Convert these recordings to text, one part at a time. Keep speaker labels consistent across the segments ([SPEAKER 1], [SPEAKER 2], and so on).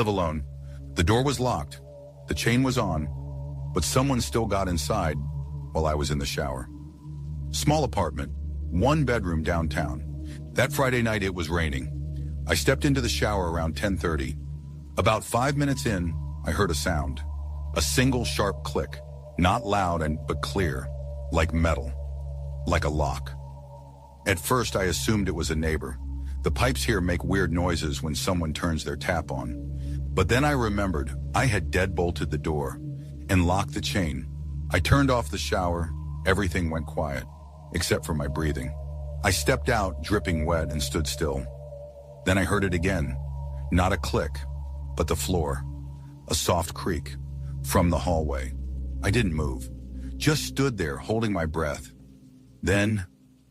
[SPEAKER 1] live alone. The door was locked, the chain was on, but someone still got inside while I was in the shower. Small apartment, 1 bedroom downtown. That Friday night it was raining. I stepped into the shower around 10:30. About 5 minutes in, I heard a sound. A single sharp click, not loud but clear, like metal, like a lock. At first I assumed it was a neighbor. The pipes here make weird noises when someone turns their tap on. But then I remembered I had deadbolted the door and locked the chain. I turned off the shower, everything went quiet, except for my breathing. I stepped out, dripping wet, and stood still. Then I heard it again. Not a click, but the floor. A soft creak from the hallway. I didn't move, just stood there holding my breath. Then,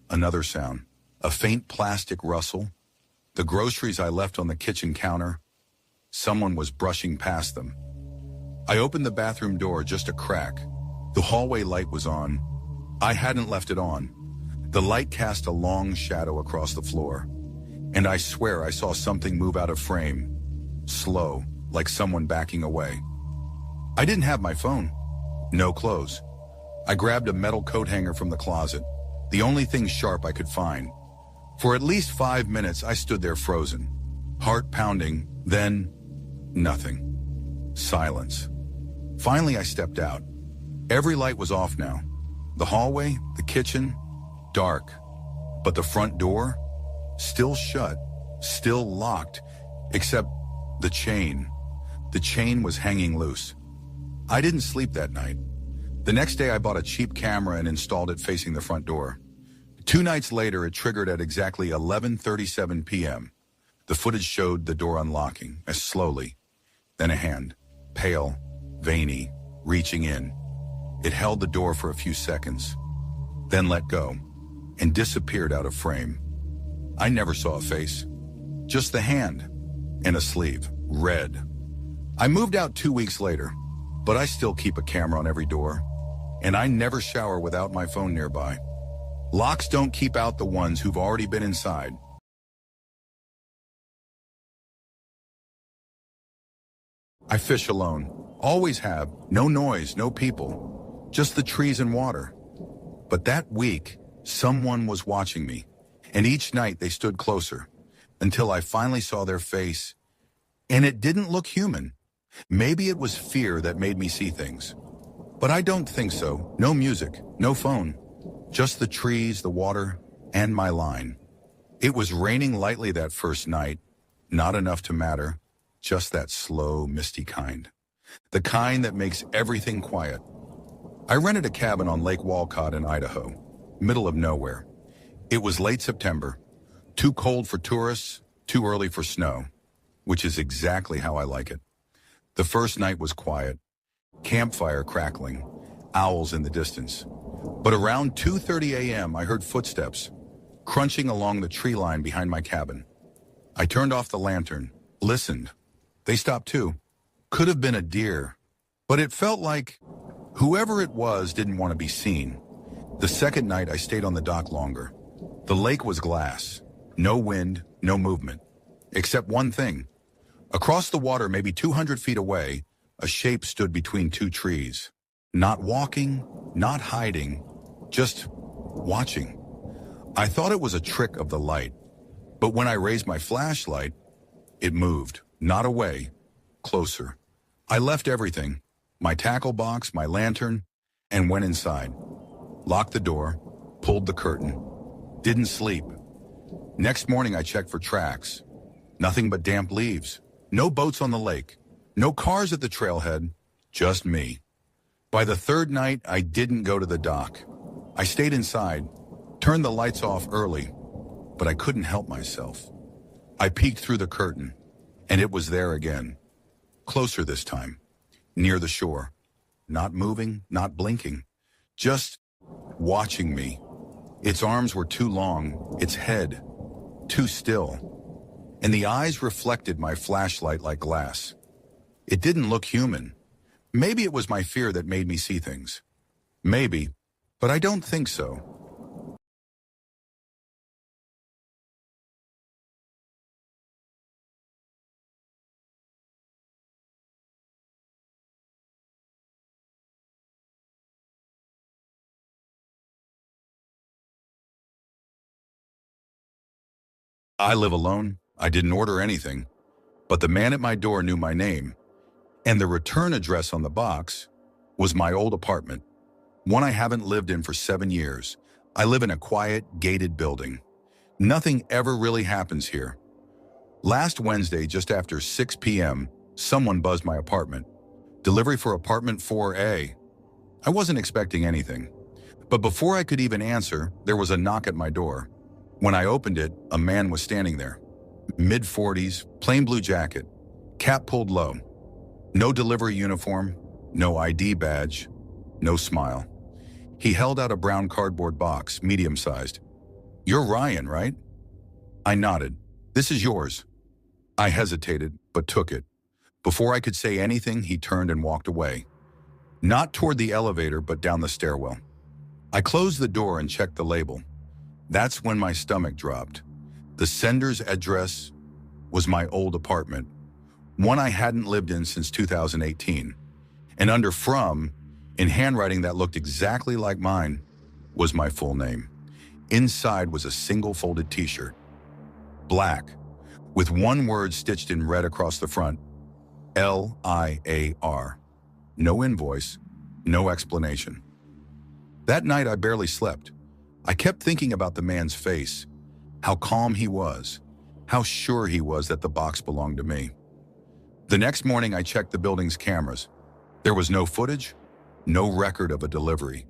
[SPEAKER 1] another sound. A faint plastic rustle. The groceries I left on the kitchen counter. Someone was brushing past them. I opened the bathroom door just a crack. The hallway light was on. I hadn't left it on. The light cast a long shadow across the floor. And I swear I saw something move out of frame. Slow, like someone backing away. I didn't have my phone. No clothes. I grabbed a metal coat hanger from the closet, the only thing sharp I could find. For at least 5 minutes, I stood there frozen, heart pounding, then nothing. Silence. Finally, I stepped out. Every light was off now. The hallway, the kitchen, dark. But the front door, still shut, still locked, except the chain. The chain was hanging loose. I didn't sleep that night. The next day I bought a cheap camera and installed it facing the front door. 2 nights later, it triggered at exactly 11:37 p.m. The footage showed the door unlocking, as slowly. Then a hand, pale, veiny, reaching in. It held the door for a few seconds, then let go, and disappeared out of frame. I never saw a face, just the hand and a sleeve, red. I moved out 2 weeks later, but I still keep a camera on every door, and I never shower without my phone nearby. Locks don't keep out the ones who've already been inside. I fish alone, always have, no noise, no people, just the trees and water. But that week, someone was watching me, and each night they stood closer, until I finally saw their face, and it didn't look human. Maybe it was fear that made me see things. But I don't think so. No music, no phone, just the trees, the water, and my line. It was raining lightly that first night, not enough to matter, just that slow, misty kind. The kind that makes everything quiet. I rented a cabin on Lake Walcott in Idaho, middle of nowhere. It was late September, too cold for tourists, too early for snow, which is exactly how I like it. The first night was quiet, campfire crackling, owls in the distance. But around 2:30 a.m. I heard footsteps, crunching along the tree line behind my cabin. I turned off the lantern, listened. They stopped too. Could have been a deer, but it felt like whoever it was didn't want to be seen. The second night I stayed on the dock longer. The lake was glass, no wind, no movement, except one thing. Across the water, maybe 200 feet away, a shape stood between 2 trees. Not walking, not hiding, just watching. I thought it was a trick of the light, but when I raised my flashlight, it moved, not away, closer. I left everything, my tackle box, my lantern, and went inside. Locked the door, pulled the curtain. Didn't sleep. Next morning I checked for tracks. Nothing but damp leaves. No boats on the lake. No cars at the trailhead. Just me. By the third night, I didn't go to the dock. I stayed inside, turned the lights off early, but I couldn't help myself. I peeked through the curtain, and it was there again. Closer this time, near the shore. Not moving, not blinking, just watching me. Its arms were too long, its head too still, and the eyes reflected my flashlight like glass. It didn't look human. Maybe it was my fear that made me see things. Maybe, but I don't think so. I live alone. I didn't order anything, but the man at my door knew my name, and the return address on the box was my old apartment, one I haven't lived in for 7 years. I live in a quiet, gated building. Nothing ever really happens here. Last Wednesday, just after 6 p.m., someone buzzed my apartment. Delivery for apartment 4A. I wasn't expecting anything, but before I could even answer, there was a knock at my door. When I opened it, a man was standing there. Mid-40s, plain blue jacket, cap pulled low. No delivery uniform, no ID badge, no smile. He held out a brown cardboard box, medium-sized. "You're Ryan, right?" I nodded. "This is yours." I hesitated, but took it. Before I could say anything, he turned and walked away. Not toward the elevator, but down the stairwell. I closed the door and checked the label. That's when my stomach dropped. The sender's address was my old apartment, one I hadn't lived in since 2018. And under "from," in handwriting that looked exactly like mine, was my full name. Inside was a single folded t-shirt, black, with one word stitched in red across the front, LIAR. No invoice, no explanation. That night I barely slept. I kept thinking about the man's face, how calm he was, how sure he was that the box belonged to me. The next morning I checked the building's cameras. There was no footage, no record of a delivery.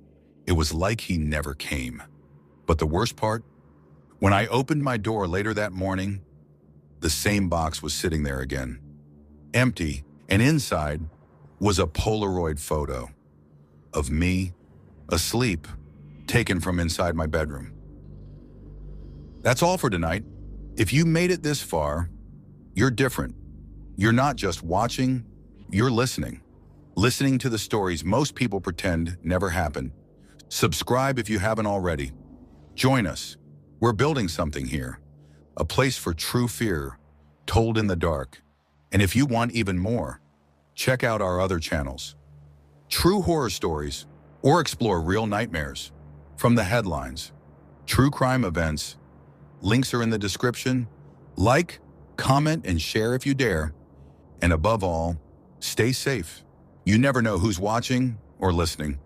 [SPEAKER 1] It was like he never came. But the worst part? When I opened my door later that morning, the same box was sitting there again. Empty, and inside was a Polaroid photo of me, asleep, taken from inside my bedroom. That's all for tonight. If you made it this far, you're different. You're not just watching, you're listening. Listening to the stories most people pretend never happened. Subscribe if you haven't already. Join us. We're building something here. A place for true fear, told in the dark. And if you want even more, check out our other channels. True horror stories, or explore real nightmares. From the headlines, true crime events. Links are in the description. Like, comment, and share if you dare. And above all, stay safe. You never know who's watching or listening.